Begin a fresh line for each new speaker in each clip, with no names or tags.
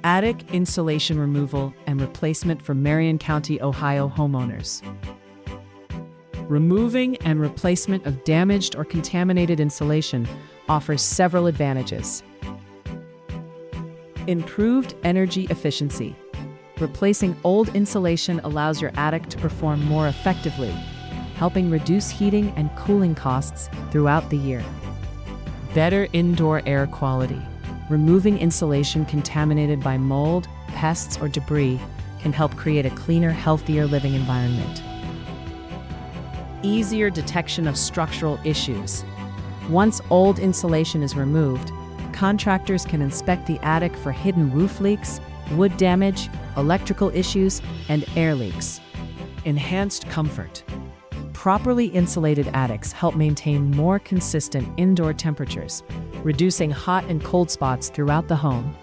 Attic insulation removal and replacement for Marion County, Ohio homeowners. Removing and replacement of damaged or contaminated insulation offers several advantages. Improved energy efficiency. Replacing old insulation allows your attic to perform more effectively, helping reduce heating and cooling costs throughout the year. Better indoor air quality. Removing insulation contaminated by mold, pests, or debris can help create a cleaner, healthier living environment. Easier detection of structural issues. Once old insulation is removed, contractors can inspect the attic for hidden roof leaks, wood damage, electrical issues, and air leaks. Enhanced comfort. Properly insulated attics help maintain more consistent indoor temperatures, reducing hot and cold spots throughout the home.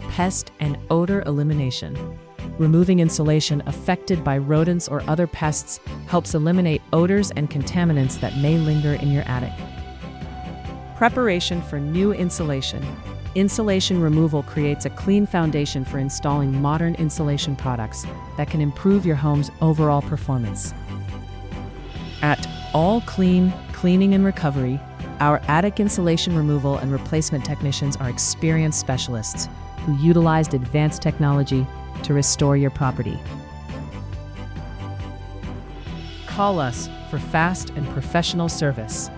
Pest and odor elimination. Removing insulation affected by rodents or other pests helps eliminate odors and contaminants that may linger in your attic. Preparation for new insulation. Insulation removal creates a clean foundation for installing modern insulation products that can improve your home's overall performance. At All Clean Cleaning and Recovery, our attic insulation removal and replacement technicians are experienced specialists who utilized advanced technology to restore your property. Call us for fast and professional service.